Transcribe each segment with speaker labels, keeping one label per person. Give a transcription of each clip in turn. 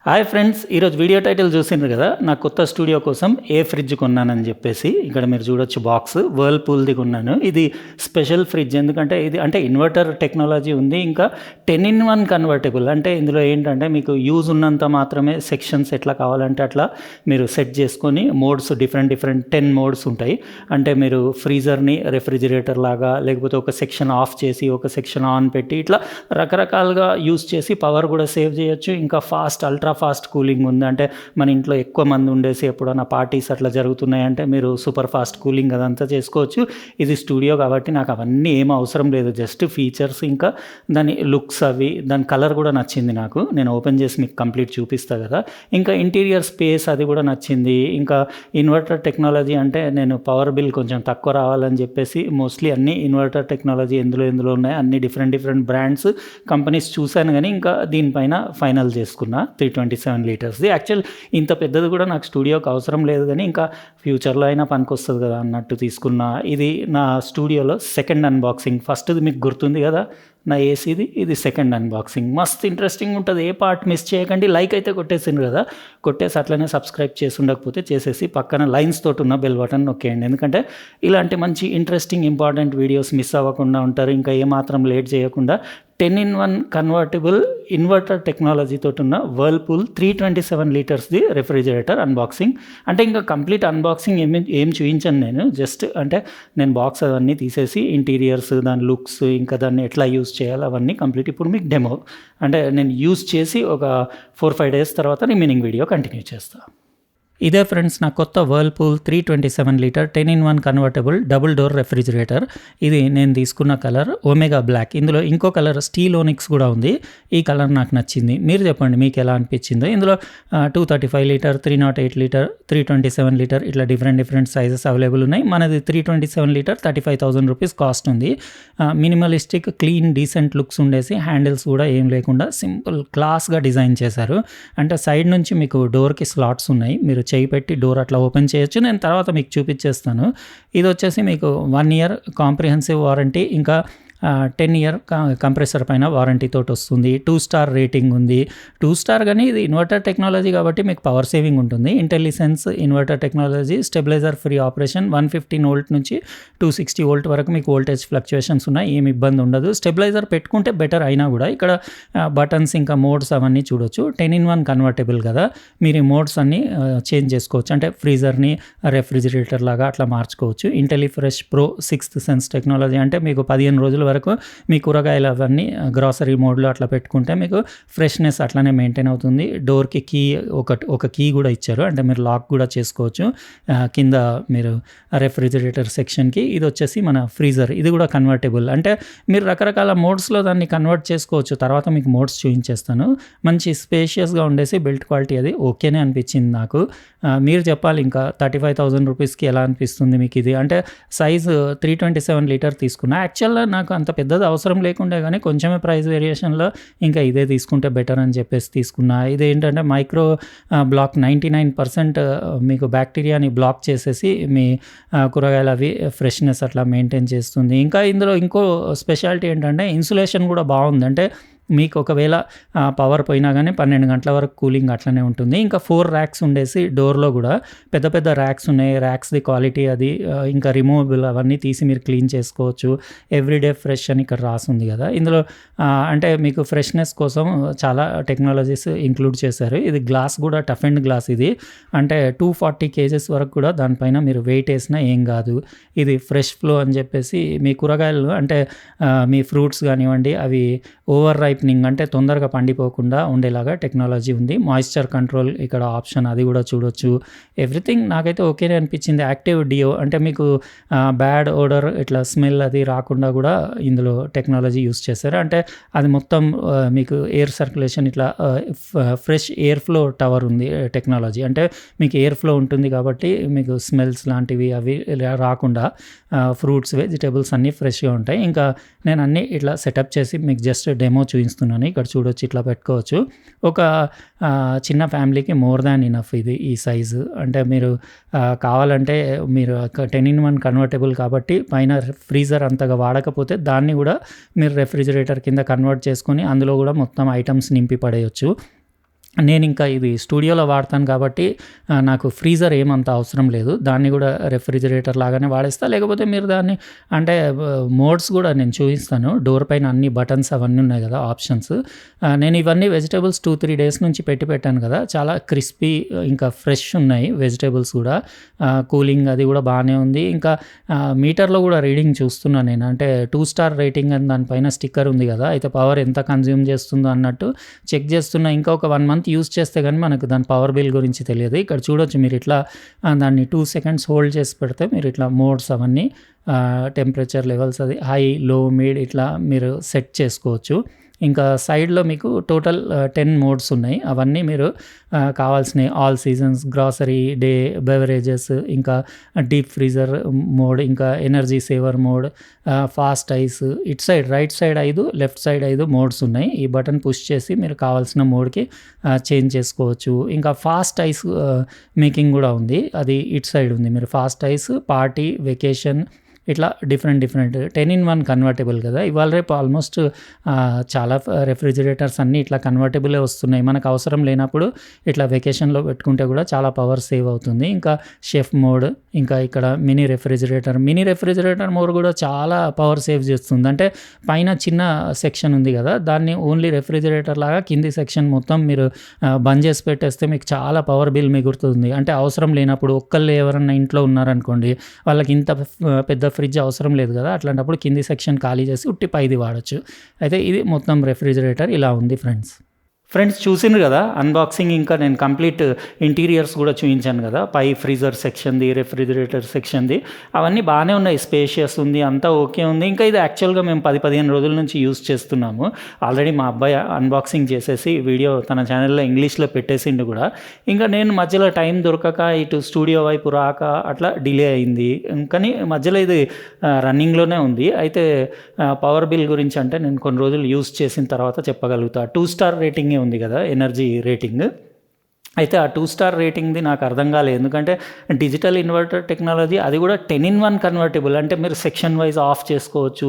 Speaker 1: Hi friends, ఈరోజు video title చూసిండ్రు కదా. నా కొత్త స్టూడియో కోసం ఏ ఫ్రిడ్జ్ కొన్నానని చెప్పేసి ఇక్కడ మీరు చూడొచ్చు. బాక్స్ వర్ల్పూల్ది కొన్నాను. ఇది స్పెషల్ ఫ్రిడ్జ్, ఎందుకంటే ఇది అంటే ఇన్వర్టర్ టెక్నాలజీ ఉంది, ఇంకా 10-in-1 కన్వర్టబుల్. అంటే ఇందులో ఏంటంటే మీకు యూజ్ ఉన్నంత మాత్రమే సెక్షన్స్ ఎట్లా కావాలంటే అట్లా మీరు సెట్ చేసుకొని మోడ్స్ డిఫరెంట్ 10 మోడ్స్ ఉంటాయి. అంటే మీరు ఫ్రీజర్ని రెఫ్రిజిరేటర్ లాగా, లేకపోతే ఒక సెక్షన్ ఆఫ్ చేసి ఒక సెక్షన్ ఆన్ పెట్టి ఇట్లా రకరకాలుగా యూజ్ చేసి పవర్ కూడా సేవ్ చేయొచ్చు. ఇంకా అల్ట్రా ఫాస్ట్ కూలింగ్ ఉంది. అంటే మన ఇంట్లో ఎక్కువ మంది ఉండేసి ఎప్పుడైనా పార్టీస్ అట్లా జరుగుతున్నాయంటే మీరు సూపర్ ఫాస్ట్ కూలింగ్ అదంతా చేసుకోవచ్చు. ఇది స్టూడియో కాబట్టి నాకు అవన్నీ ఏం అవసరం లేదు. జస్ట్ ఫీచర్స్, ఇంకా దాని లుక్స్, దాని కలర్ కూడా నచ్చింది నాకు. నేను ఓపెన్ చేసి మీకు కంప్లీట్ చూపిస్తా కదా. ఇంకా ఇంటీరియర్ స్పేస్ అది కూడా నచ్చింది. ఇంకా ఇన్వర్టర్ టెక్నాలజీ అంటే నేను పవర్ బిల్ కొంచెం తక్కువ రావాలని చెప్పేసి మోస్ట్లీ అన్ని ఇన్వర్టర్ టెక్నాలజీ ఎందులో ఉన్నాయి అన్ని డిఫరెంట్ బ్రాండ్స్ కంపెనీస్ చూశాను, కానీ ఇంకా దీనిపైన ఫైనల్ చేసుకున్నా 327 లీటర్స్ది. యాక్చువల్ ఇంత పెద్దది కూడా నాకు స్టూడియోకి అవసరం లేదు, కానీ ఇంకా ఫ్యూచర్లో అయినా పనికొస్తుంది కదా అన్నట్టు తీసుకున్నా. ఇది నా స్టూడియోలో సెకండ్ అన్బాక్సింగ్. ఫస్ట్ది మీకు గుర్తుంది కదా నా ఏసీది, ఇది సెకండ్ అన్బాక్సింగ్. మస్త్ ఇంట్రెస్టింగ్ ఉంటుంది. ఏ పార్ట్ మిస్ చేయకండి. లైక్ అయితే కొట్టేసిండ్రు కదా, కొట్టేసి అట్లనే సబ్స్క్రైబ్ చేసి ఉండకపోతే చేసేసి పక్కన లైన్స్ తోటి ఉన్న బెల్ బటన్ నొక్కేయండి. ఎందుకంటే ఇలాంటి మంచి ఇంట్రెస్టింగ్ ఇంపార్టెంట్ వీడియోస్ మిస్ అవ్వకుండా ఉంటారు. ఇంకా ఏమాత్రం లేట్ చేయకుండా 10-in-1 కన్వర్టబుల్ ఇన్వర్టర్ టెక్నాలజీ తోటి ఉన్న వర్ల్పూల్ 327 లీటర్స్ది రెఫ్రిజిరేటర్ అన్బాక్సింగ్. అంటే ఇంకా కంప్లీట్ అన్బాక్సింగ్ ఏం చూపించాను నేను. జస్ట్ అంటే నేను బాక్స్ అవన్నీ తీసేసి ఇంటీరియర్స్, దాని లుక్స్, ఇంకా దాన్ని ఎట్లా యూజ్ చేయాలి అవన్నీ కంప్లీట్ ఇప్పుడు మీకు డెమో అంటే నేను యూజ్ చేసి ఒక 4-5 డేస్ తర్వాత రిమైనింగ్ వీడియో కంటిన్యూ చేస్తాను. ఇదే ఫ్రెండ్స్ నా కొత్త Whirlpool 327 litre 10-in-1 convertible double door refrigerator. ఇది నేను తీసుకున్న కలర్ ఒమేగా బ్లాక్. ఇందులో ఇంకో కలర్ స్టీల్ ఓనిక్స్ కూడా ఉంది. ఈ కలర్ నాకు నచ్చింది. మీరు చెప్పండి మీకు ఎలా అనిపించిందో. ఇందులో 235 లీటర్, 308 లీటర్, 327 లీటర్ ఇట్లా డిఫరెంట్ సైజెస్ అవైలబుల్ ఉన్నాయి. మనది 327 లీటర్ 35,000 రూపీస్ కాస్ట్ ఉంది. మినిమలిస్టిక్, క్లీన్, డీసెంట్ లుక్స్ ఉండేసి హ్యాండిల్స్ కూడా ఏం లేకుండా సింపుల్ క్లాస్గా డిజైన్ చేశారు. అంటే సైడ్ నుంచి మీకు డోర్కి స్లాట్స్ ఉన్నాయి. మీరు చేయి పెట్టి డోర్ అట్లా ఓపెన్ చేయొచ్చు. నేను తర్వాత మీకు చూపించేస్తాను. ఇది వచ్చేసి మీకు 1 ఇయర్ కాంప్రిహెన్సివ్ వారంటీ, ఇంకా 10 ఇయర్ కంప్రెసర్ పైన వారంటీ తోటి వస్తుంది. 2 స్టార్ రేటింగ్ ఉంది. 2 స్టార్ కానీ ఇది ఇన్వర్టర్ టెక్నాలజీ కాబట్టి మీకు పవర్ సేవింగ్ ఉంటుంది. Intellisense inverter technology, stabiliser free operation, 115 volt నుంచి 260 వోల్ట్ వరకు మీకు వోల్టేజ్ ఫ్లక్చుయేషన్స్ ఉన్నాయి. ఏమి ఇబ్బంది ఉండదు. స్టెబిలైజర్ పెట్టుకుంటే బెటర్ అయినా కూడా ఇక్కడ బటన్స్ ఇంకా మోడ్స్ అవన్నీ చూడొచ్చు. 10-in-1 కన్వర్టబుల్ కదా, మీరు ఈ మోడ్స్ అన్ని చేంజ్ చేసుకోవచ్చు. అంటే ఫ్రీజర్ని రెఫ్రిజిరేటర్ లాగా అట్లా మార్చుకోవచ్చు. ఇంటెలిఫ్రెష్ ప్రో 6th సెన్స్ టెక్నాలజీ అంటే మీకు 15 రోజుల వరకు మీ కూరగాయలు అవన్నీ గ్రాసరీ మోడ్లో అట్లా పెట్టుకుంటే మీకు ఫ్రెష్నెస్ అట్లానే మెయింటైన్ అవుతుంది. డోర్కి కీ ఒక కీ కూడా ఇచ్చారు. అంటే మీరు లాక్ కూడా చేసుకోవచ్చు. కింద మీరు రెఫ్రిజిరేటర్ సెక్షన్కి. ఇది వచ్చేసి మన ఫ్రీజర్, ఇది కూడా కన్వర్టబుల్. అంటే మీరు రకరకాల మోడ్స్లో దాన్ని కన్వర్ట్ చేసుకోవచ్చు. తర్వాత మీకు మోడ్స్ చూపించేస్తాను. మంచి స్పేషియస్గా ఉండేసి బిల్ట్ క్వాలిటీ అది ఓకేనే అనిపించింది నాకు. మీరు చెప్పాలి ఇంకా 35,000 రూపీస్కి ఎలా అనిపిస్తుంది మీకు ఇది. అంటే సైజు 327 లీటర్ తీసుకున్నా. యాక్చువల్గా నాకు అంత పెద్దది అవసరం లేకుండే, కానీ కొంచెమే ప్రైస్ వేరియేషన్లో ఇంకా ఇదే తీసుకుంటే బెటర్ అని చెప్పేసి తీసుకున్నా. ఇది ఏంటంటే మైక్రో బ్లాక్ 99% మీకు బ్యాక్టీరియాని బ్లాక్ చేసేసి మీ కూరగాయలు అవి ఫ్రెష్నెస్ అట్లా మెయింటైన్ చేస్తుంది. ఇంకా ఇందులో ఇంకో స్పెషాలిటీ ఏంటంటే ఇన్సులేషన్ కూడా బాగుంది. అంటే మీకు ఒకవేళ పవర్ పోయినా కానీ 12 గంటల వరకు కూలింగ్ అట్లనే ఉంటుంది. ఇంకా 4 ర్యాక్స్ ఉండేసి డోర్లో కూడా పెద్ద ర్యాక్స్ ఉన్నాయి. ర్యాక్స్ది క్వాలిటీ అది ఇంకా రిమూవబుల్ అవన్నీ తీసి మీరు క్లీన్ చేసుకోవచ్చు. ఎవ్రీడే ఫ్రెష్ అని ఇక్కడ రాసింది కదా. ఇందులో అంటే మీకు ఫ్రెష్నెస్ కోసం చాలా టెక్నాలజీస్ ఇంక్లూడ్ చేశారు. ఇది గ్లాస్ కూడా టఫ్ అండ్ గ్లాస్. ఇది అంటే 240 kgs వరకు కూడా దానిపైన మీరు వెయిట్ వేసినా ఏం కాదు. ఇది ఫ్రెష్ ఫ్లో అని చెప్పేసి మీ కూరగాయలు అంటే మీ ఫ్రూట్స్ కానివ్వండి అవి ఓవర్ రైప్నింగ్ అంటే తొందరగా పండిపోకుండా ఉండేలాగా టెక్నాలజీ ఉంది. మాయిశ్చర్ కంట్రోల్ ఇక్కడ ఆప్షన్ అది కూడా చూడొచ్చు. ఎవ్రీథింగ్ నాకైతే ఓకేనే అనిపించింది. యాక్టివ్ డియో అంటే మీకు బ్యాడ్ ఓడర్ ఇట్లా స్మెల్ అది రాకుండా కూడా ఇందులో టెక్నాలజీ యూస్ చేశారు. అంటే అది మొత్తం మీకు ఎయిర్ సర్క్యులేషన్ ఇట్లా ఫ్రెష్ ఎయిర్ ఫ్లో టవర్ ఉంది టెక్నాలజీ. అంటే మీకు ఎయిర్ ఫ్లో ఉంటుంది కాబట్టి మీకు స్మెల్స్ లాంటివి అవి రాకుండా ఫ్రూట్స్ వెజిటేబుల్స్ అన్నీ ఫ్రెష్గా ఉంటాయి. ఇంకా నేను అన్నీ ఇట్లా సెటప్ చేసి మీకు జస్ట్ డెమో చూపిస్తున్నాను. ఇక్కడ చూడొచ్చు, ఇట్లా పెట్టుకోవచ్చు. ఒక చిన్న ఫ్యామిలీకి మోర్ దాన్ ఇనఫ్ ఇది ఈ సైజు. అంటే మీరు కావాలంటే మీరు 10-in-1 కన్వర్టబుల్ కాబట్టి పైన ఫ్రీజర్ అంతగా వాడకపోతే దాన్ని కూడా మీరు రెఫ్రిజిరేటర్ కింద కన్వర్ట్ చేసుకొని అందులో కూడా మొత్తం ఐటమ్స్ నింపి పడేయచ్చు. నేను ఇంకా ఇది స్టూడియోలో వాడతాను కాబట్టి నాకు ఫ్రీజర్ ఏమంత అవసరం లేదు. దాన్ని కూడా రెఫ్రిజిరేటర్ లాగానే వాడేస్తా. లేకపోతే మీరు దాన్ని అంటే మోడ్స్ కూడా నేను చూపిస్తాను. డోర్ పైన అన్ని బటన్స్ అవన్నీ ఉన్నాయి కదా ఆప్షన్స్. నేను ఇవన్నీ వెజిటబుల్స్ 2-3 డేస్ నుంచి పెట్టాను కదా, చాలా క్రిస్పీ ఇంకా ఫ్రెష్ ఉన్నాయి వెజిటబుల్స్ కూడా. కూలింగ్ అది కూడా బాగానే ఉంది. ఇంకా మీటర్లో కూడా రీడింగ్ చూస్తున్నాను నేను. అంటే 2 స్టార్ రేటింగ్ అని దానిపైన స్టిక్కర్ ఉంది కదా, అయితే పవర్ ఎంత కన్జ్యూమ్ చేస్తుందో అన్నట్టు చెక్ చేస్తున్నా. ఇంకా ఒక 1 మంత్ యూస్ చేస్తే కానీ మనకు దాని పవర్ బిల్ గురించి తెలియదు. ఇక్కడ చూడొచ్చు మీరు ఇట్లా దాన్ని 2 సెకండ్స్ హోల్డ్ చేసి పెడితే మీరు ఇట్లా మోడ్స్ అవన్నీ టెంపరేచర్ లెవెల్స్ అది హై, లో, మిడ్ ఇట్లా మీరు సెట్ చేసుకోవచ్చు. ఇంకా సైడ్లో మీకు టోటల్ 10 మోడ్స్ ఉన్నాయి. అవన్నీ మీరు కావాల్సినవి all seasons, grocery, day, beverages, ఇంకా డీప్ ఫ్రీజర్ మోడ్, ఇంకా energy saver mode, fast ice, it side right side 5, left side 5 modes ఉన్నాయి. ఈ బటన్ పుష్ చేసి మీరు కావాల్సిన మోడ్కి చేంజ్ చేసుకోవచ్చు. ఇంకా ఫాస్ట్ ఐస్ మేకింగ్ కూడా ఉంది, అది ఇట్ సైడ్ ఉంది. మీరు ఫాస్ట్ ఐస్, పార్టీ, వెకేషన్ ఇట్లా డిఫరెంట్ 10-in-1 కన్వర్టబుల్ కదా. ఇవాళ రేపు ఆల్మోస్ట్ చాలా రెఫ్రిజిరేటర్స్ అన్నీ ఇట్లా కన్వర్టబులే వస్తున్నాయి. మనకు అవసరం లేనప్పుడు ఇట్లా వెకేషన్లో పెట్టుకుంటే కూడా చాలా పవర్ సేవ్ అవుతుంది. ఇంకా షెఫ్ మోడ్, ఇంకా ఇక్కడ మినీ రెఫ్రిజిరేటర్ మోడ్ కూడా చాలా పవర్ సేవ్ చేస్తుంది. అంటే పైన చిన్న సెక్షన్ ఉంది కదా, దాన్ని ఓన్లీ రెఫ్రిజిరేటర్ లాగా కింది సెక్షన్ మొత్తం మీరు బంద్ చేసి పెట్టేస్తే మీకు చాలా పవర్ బిల్ మిగులుతుంది. అంటే అవసరం లేనప్పుడు ఒక్కళ్ళు ఎవరన్నా ఇంట్లో ఉన్నారనుకోండి, వాళ్ళకి ఇంత పెద్ద ఫ్రిడ్జ్ అవసరం లేదు కదా, అట్లాంటప్పుడు కింది సెక్షన్ ఖాళీ చేసి ఉట్టి పైది వాడచ్చు. అయితే ఇది మొత్తం రెఫ్రిజిరేటర్ ఇలా ఉంది ఫ్రెండ్స్ చూసిండ్రు కదా అన్బాక్సింగ్. ఇంకా నేను కంప్లీట్ ఇంటీరియర్స్ కూడా చూపించాను కదా, పై ఫ్రీజర్ సెక్షన్ది, రెఫ్రిజిరేటర్ సెక్షన్ది, అవన్నీ బాగానే ఉన్నాయి. స్పేషియస్ ఉంది, అంతా ఓకే ఉంది. ఇంకా ఇది యాక్చువల్గా మేము 10-15 రోజుల నుంచి యూస్ చేస్తున్నాము. ఆల్రెడీ మా అబ్బాయి అన్బాక్సింగ్ చేసేసి వీడియో తన ఛానల్లో ఇంగ్లీష్లో పెట్టేసిండు కూడా. ఇంకా నేను మధ్యలో టైం దొరకక ఇటు స్టూడియో వైపు రాక అట్లా డిలే అయింది. కానీ మధ్యలో ఇది రన్నింగ్లోనే ఉంది. అయితే పవర్ బిల్ గురించి అంటే నేను కొన్ని రోజులు యూస్ చేసిన తర్వాత చెప్పగలుగుతా. 2 స్టార్ రేటింగే ఉంది కదా ఎనర్జీ రేటింగ్. అయితే ఆ 2 స్టార్ రేటింగ్ది నాకు అర్థం కాలేదు. ఎందుకంటే డిజిటల్ ఇన్వర్టర్ టెక్నాలజీ, అది కూడా 10-in-1 కన్వర్టబుల్. అంటే మీరు సెక్షన్ వైజ్ ఆఫ్ చేసుకోవచ్చు,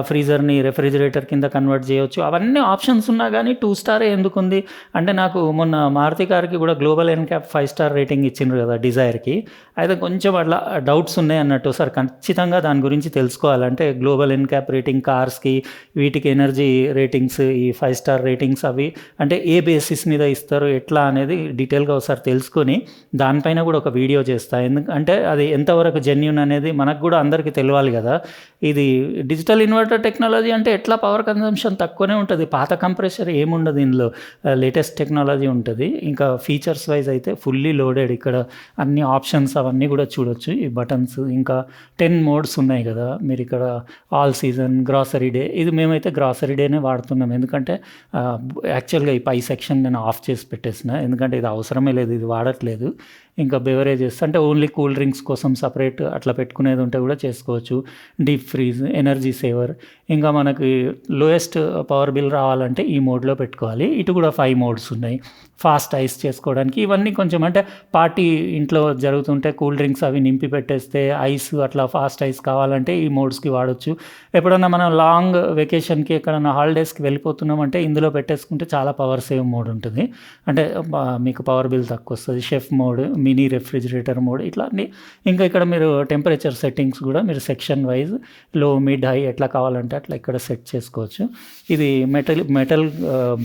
Speaker 1: ఫ్రీజర్ని రెఫ్రిజిరేటర్ కింద కన్వర్ట్ చేయవచ్చు, అవన్నీ ఆప్షన్స్ ఉన్నా కానీ 2 స్టారే ఎందుకుంది అంటే, నాకు మొన్న మారుతి కార్కి కూడా గ్లోబల్ ఎన్క్యాప్ 5 స్టార్ రేటింగ్ ఇచ్చిండ్రు కదా డిజైర్కి. అయితే కొంచెం అట్లా డౌట్స్ ఉన్నాయి అన్నట్టు. సార్ ఖచ్చితంగా దాని గురించి తెలుసుకోవాలంటే గ్లోబల్ ఎన్క్యాప్ రేటింగ్ కార్స్కి, వీటికి ఎనర్జీ రేటింగ్స్, ఈ 5 స్టార్ రేటింగ్స్ అవి అంటే ఏ బేసిస్ మీద ఇస్తారు ఎట్లా అనేది డీటెయిల్గా ఒకసారి తెలుసుకొని దానిపైన కూడా ఒక వీడియో చేస్తా. ఎందుకంటే అది ఎంతవరకు జెన్యూన్ అనేది మనకు కూడా అందరికీ తెలియాలి కదా. ఇది డిజిటల్ ఇన్వర్టర్ టెక్నాలజీ అంటే ఎట్లా పవర్ కన్జంప్షన్ తక్కువనే ఉంటుంది, పాత కంప్రెసర్ ఏముండదు, ఇందులో లేటెస్ట్ టెక్నాలజీ ఉంటుంది. ఇంకా ఫీచర్స్ వైజ్ అయితే ఫుల్లీ లోడెడ్. ఇక్కడ అన్ని ఆప్షన్స్ అవన్నీ కూడా చూడొచ్చు, ఈ బటన్స్. ఇంకా 10 మోడ్స్ ఉన్నాయి కదా, మీరు ఇక్కడ ఆల్ సీజన్, గ్రాసరీ డే, ఇది మేమైతే గ్రాసరీ డేనే వాడుతున్నాం. ఎందుకంటే యాక్చువల్గా ఈ పై సెక్షన్ నేను ఆఫ్ చేసి పెట్టేసిన, ఎందుకంటే ఇది అవసరమే లేదు, ఇది వాడట్లేదు. ఇంకా బెవరేజెస్ అంటే ఓన్లీ కూల్ డ్రింక్స్ కోసం సపరేట్ అట్లా పెట్టుకునేది ఉంటే కూడా చేసుకోవచ్చు. డీప్ ఫ్రీజ్, ఎనర్జీ సేవర్, ఇంకా మనకి లోయెస్ట్ పవర్ బిల్ రావాలంటే ఈ మోడ్లో పెట్టుకోవాలి. ఇటు కూడా 5 మోడ్స్ ఉన్నాయి. ఫాస్ట్ ఐస్ చేసుకోవడానికి, ఇవన్నీ కొంచెం అంటే పార్టీ ఇంట్లో జరుగుతుంటే కూల్ డ్రింక్స్ అవి నింపి పెట్టేస్తే ఐస్ అట్లా ఫాస్ట్ ఐస్ కావాలంటే ఈ మోడ్స్కి వాడచ్చు. ఎప్పుడన్నా మనం లాంగ్ వెకేషన్కి ఎక్కడన్నా హాలిడేస్కి వెళ్ళిపోతున్నామంటే ఇందులో పెట్టేసుకుంటే చాలా పవర్ సేవ్ మోడ్ ఉంటుంది. అంటే మీకు పవర్ బిల్ తక్కువ వస్తుంది. Chef mode, mini refrigerator mode, ఇట్లా అన్ని. ఇంకా ఇక్కడ మీరు టెంపరేచర్ సెట్టింగ్స్ కూడా మీరు సెక్షన్ వైజ్ లో, మిడ్, హై ఎట్లా కావాలంటే అట్లా ఇక్కడ సెట్ చేసుకోవచ్చు. ఇది మెటల్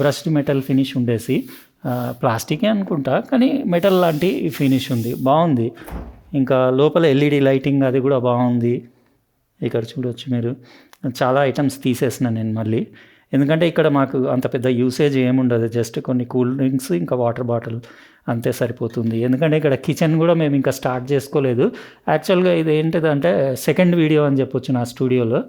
Speaker 1: బ్రష్డ్ మెటల్ ఫినిష్ ఉండేసి, ప్లాస్టికే అనుకుంటా కానీ మెటల్ లాంటి ఫినిష్ ఉంది, బాగుంది. ఇంకా లోపల ఎల్ఈడి లైటింగ్ అది కూడా బాగుంది. ఇక్కడ చూడవచ్చు మీరు. చాలా ఐటమ్స్ తీసేసిన నేను మళ్ళీ, ఎందుకంటే ఇక్కడ మాకు అంత పెద్ద యూసేజ్ ఏముండదు, జస్ట్ కొన్ని కూల్ డ్రింక్స్ ఇంకా వాటర్ బాటిల్ అంతే సరిపోతుంది. ఎందుకంటే ఇక్కడ కిచెన్ కూడా మేము ఇంకా స్టార్ట్ చేసుకోలేదు. యాక్చువల్గా ఇది ఏంటిదంటే సెకండ్ వీడియో అని చెప్పొచ్చు నా స్టూడియోలో.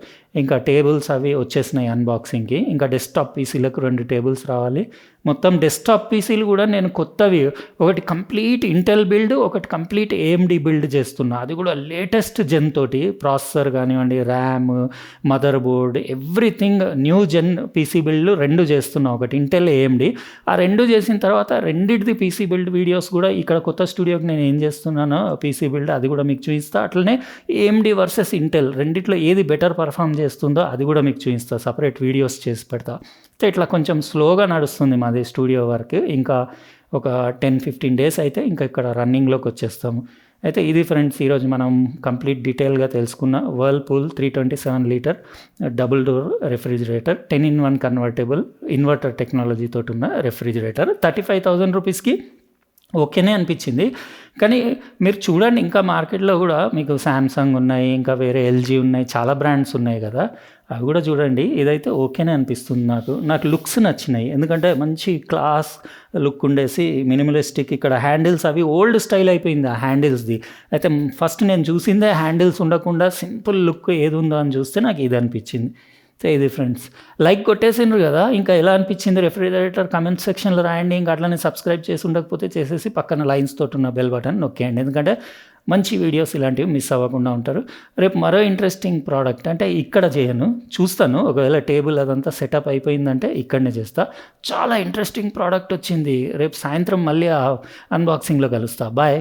Speaker 1: ఇంకా టేబుల్స్ అవి వచ్చేసినాయి అన్బాక్సింగ్కి. ఇంకా డెస్క్టాప్ పీసీలకు 2 టేబుల్స్ రావాలి. మొత్తం డెస్క్టాప్ పీసీలు కూడా నేను కొత్తవి, ఒకటి కంప్లీట్ ఇంటెల్ బిల్డ్, ఒకటి కంప్లీట్ ఏఎండి బిల్డ్ చేస్తున్నా. అది కూడా లేటెస్ట్ జెన్ తోటి, ప్రాసెసర్ కానివ్వండి, RAM, motherboard, everything new gen PC build 2 చేస్తున్నా. ఒకటి ఇంటెల్, ఏఎండి. ఆ 2 చేసిన తర్వాత రెండిటిది పీసీ బిల్డ్ వీడియోస్ కూడా ఇక్కడ కొత్త స్టూడియోకి నేను ఏం చేస్తున్నానో పీసీ బిల్డ్ అది కూడా మీకు చూపిస్తా. అట్లనే ఏఎండి వర్సెస్ ఇంటెల్ రెండిట్లో ఏది బెటర్ పర్ఫామ్ చేస్తుందో అది కూడా మీకు చూపిస్తా, సపరేట్ వీడియోస్ చేసి పెడతా. ఇట్లా కొంచెం స్లోగా నడుస్తుంది మాది స్టూడియో వర్క్. ఇంకా ఒక 10-15 డేస్ అయితే ఇంకా ఇక్కడ రన్నింగ్లోకి వచ్చేస్తాము. అయితే ఇది ఫ్రెండ్స్ ఈరోజు మనం కంప్లీట్ డీటెయిల్గా తెలుసుకున్న Whirlpool 327 litre double door refrigerator 10-in-1 convertible inverter టెక్నాలజీతో ఉన్న రెఫ్రిజిరేటర్ 35,000 రూపీస్కి ఓకేనే అనిపించింది. కానీ మీరు చూడండి, ఇంకా మార్కెట్లో కూడా మీకు శాంసంగ్ ఉన్నాయి, ఇంకా వేరే ఎల్జీ ఉన్నాయి, చాలా బ్రాండ్స్ ఉన్నాయి కదా, అవి కూడా చూడండి. ఇదైతే ఓకేనే అనిపిస్తుంది నాకు లుక్స్ నచ్చినాయి. ఎందుకంటే మంచి క్లాస్ లుక్ ఉండేసి మినిమలిస్టిక్. ఇక్కడ హ్యాండిల్స్ అవి ఓల్డ్ స్టైల్ అయిపోయింది ఆ హ్యాండిల్స్ది. అయితే ఫస్ట్ నేను చూసిందే హ్యాండిల్స్ ఉండకుండా సింపుల్ లుక్ ఏది ఉందో అని చూస్తే నాకు ఇది అనిపించింది. సో ఇది ఫ్రెండ్స్, లైక్ కొట్టేసిండ్రు కదా, ఇంకా ఎలా అనిపించింది రెఫ్రిజిరేటర్ కమెంట్ సెక్షన్లో రాయండి. ఇంకా అట్లనే సబ్స్క్రైబ్ చేసి ఉండకపోతే చేసేసి పక్కన లైన్స్ తోటి ఉన్న బెల్ బటన్ నొక్కేయండి. ఎందుకంటే మంచి వీడియోస్ ఇలాంటివి మిస్ అవ్వకుండా ఉంటారు. రేపు మరో ఇంట్రెస్టింగ్ ప్రోడక్ట్ అంటే ఇక్కడ చేయను, చూస్తాను. ఒకవేళ టేబుల్ అదంతా సెటప్ అయిపోయిందంటే ఇక్కడనే చేస్తా. చాలా ఇంట్రెస్టింగ్ ప్రోడక్ట్ వచ్చింది. రేపు సాయంత్రం మళ్ళీ ఆ అన్బాక్సింగ్లో కలుస్తా. బాయ్.